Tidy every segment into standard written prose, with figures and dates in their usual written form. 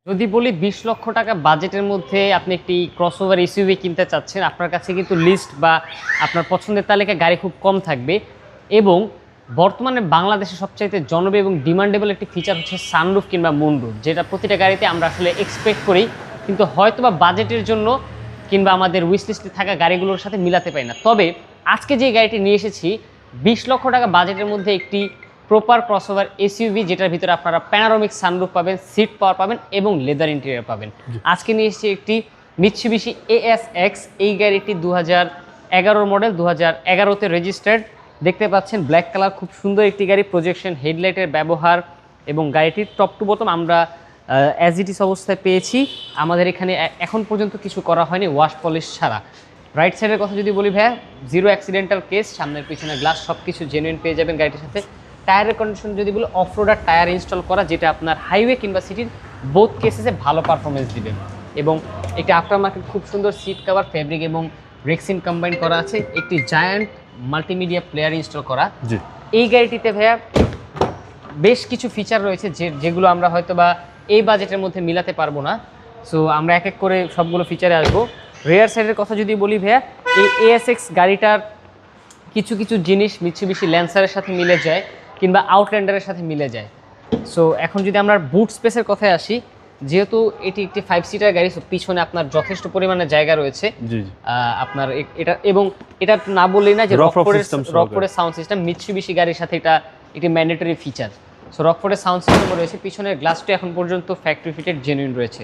যদি বলি 20 লক্ষ টাকা বাজেটের মধ্যে আপনি একটি ক্রসওভার এসইউভি কিনতে চাচ্ছেন, আপনার কাছে কিন্তু লিস্ট বা আপনার পছন্দের তালিকায় গাড়ি খুব কম থাকবে। এবং বর্তমানে বাংলাদেশে সবচাইতে জনপ্রিয় এবং ডিমান্ডেবল একটি ফিচার হচ্ছে সানরুফ কিংবা মুনরুফ, যেটা প্রতিটা গাড়িতে আমরা আসলে এক্সপেক্ট করি, কিন্তু হয়তোবা বাজেটের জন্য কিংবা আমাদের উইশ লিস্টে থাকা গাড়িগুলোর সাথে মিলাতে পারি না। তবে আজকে যে গাড়িটি নিয়ে এসেছি 20 লক্ষ টাকা বাজেটের মধ্যে একটি প্রপার ক্রসওভার এসইউভি, যেটার ভিতরে আপনারা প্যানারোমিক সানরুফ পাবেন, সিট পাওয়ার পাবেন এবং লেদার ইন্টেরিয়র পাবেন। আজকে নিয়ে এসেছি একটি মিৎসুবিশি ASX। এই গাড়িটি 2011 মডেল, 2011তে রেজিস্টার্ড। দেখতে পাচ্ছেন ব্ল্যাক কালার, খুব সুন্দর একটি গাড়ি, প্রজেকশন হেডলাইটের ব্যবহার এবং গাড়িটির টপ টু বটম আমরা অ্যাজ ইট ইস অবস্থায় পেয়েছি। আমাদের এখানে এখন পর্যন্ত কিছু করা হয়নি ওয়াশ পলিশ ছাড়া। রাইট সাইডের কথা যদি বলি ভাইয়া, জিরো অ্যাক্সিডেন্টাল কেস, সামনের পিছনের গ্লাস সব কিছু জেনুইন পেয়ে যাবেন গাড়িটির সাথে। টায়ারের কন্ডিশন যদি বলি, অফ রোডার টায়ার ইনস্টল করা, যেটা আপনার হাইওয়ে কিংবা সিটির বোথ কেসেসে ভালো পারফরমেন্স দিবে। এবং একটি আফটার মার্কেট খুব সুন্দর সিট কভার, ফেব্রিক এবং রেক্সিন কম্বাইন করা আছে। একটি জায়ান্ট মাল্টিমিডিয়া প্লেয়ার ইনস্টল করা। এই গাড়িটিতে ভাইয়া বেশ কিছু ফিচার রয়েছে যেগুলো আমরা হয়তো বা এই বাজেটের মধ্যে মিলাতে পারবো না। সো আমরা এক এক করে সবগুলো ফিচারে আসবো। রেয়ার সাইডের কথা যদি বলি ভাইয়া, এই ASX গাড়িটার কিছু কিছু জিনিস মিৎসুবিশি ল্যান্সারের সাথে মিলে যায় কিংবা আউটল্যান্ডারের সাথে মিলে যায়। সো এখন যদি আমরা বুট স্পেসের কথায় আসি, যেহেতু এটি একটি 5 সিটার গাড়ি, সো পিছনে আপনার যথেষ্ট পরিমাণে জায়গা রয়েছে। আপনার এটা এবং এটা না বললেই না যে রকফোর্ডের সাউন্ড সিস্টেম মিৎসুবিশি গাড়ির সাথে এটা একটি ম্যান্ডেটরি ফিচার। সো রকফোর্ডের সাউন্ড সিস্টেমও রয়েছে। পিছনের গ্লাসটি এখন পর্যন্ত ফ্যাক্টরি ফিটেড জেনুইন রয়েছে।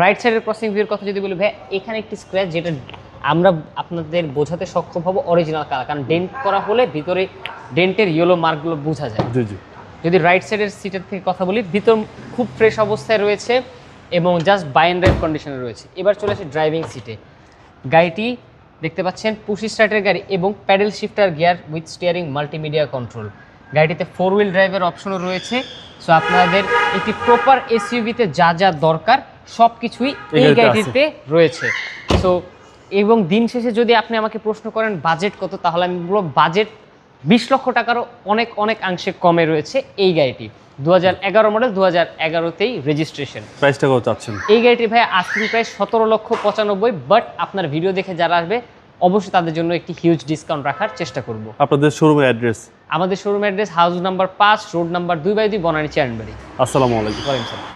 রাইট সাইডের ক্রসিং ভিউর কথা যদি বলি ভাই, এখানে একটি স্ক্র্যাচ, যেটা আমরা আপনাদের বোঝাতে সক্ষম হবো অরিজিনাল কালার, কারণ ডেন্ট করা হলে ভিতরে ডেন্টের ইয়েলো মার্কগুলো বোঝা যায়। যদি রাইট সাইডের সিটের থেকে কথা বলি, ভিতর খুব ফ্রেশ অবস্থায় রয়েছে এবং জাস্ট বাই অ্যান্ড ড্রাইভ কন্ডিশনে রয়েছে। এবার চলে আসি ড্রাইভিং সিটে। গাড়িটি দেখতে পাচ্ছেন পুশ স্টার্টের গাড়ি এবং paddle shifter gear with steering multimedia control. গাড়িটিতে 4 হুইল ড্রাইভের অপশনও রয়েছে। সো আপনাদের একটি প্রপার এসইউভিতে যা যা দরকার সব কিছুই এই গাড়িটিতে রয়েছে। সো এবং দিন শেষে যদি আপনি আমাকে প্রশ্ন করেন বাজেট কত, তাহলে আমি বলবো বাজেট 20 লক্ষ টাকারও অনেক অংশে কমে রয়েছে এই গাড়িটি। 2011 মডেল, 2011তেই রেজিস্ট্রেশন। প্রাইসটা কত চাচ্ছেন? এই গাড়িটি ভাই আস্কিং প্রাইস 17,95,000, বাট আপনার ভিডিও দেখে যারা আসবে অবশ্যই তাদের জন্য একটি হিউজ ডিসকাউন্ট রাখার চেষ্টা করব। আপনাদের শোরুমের অ্যাড্রেস? আমাদের শোরুমের address house number 5, road number 2/2, Banani, Charanbari. আসসালামু আলাইকুম। ওয়ালাইকুম আসসালাম।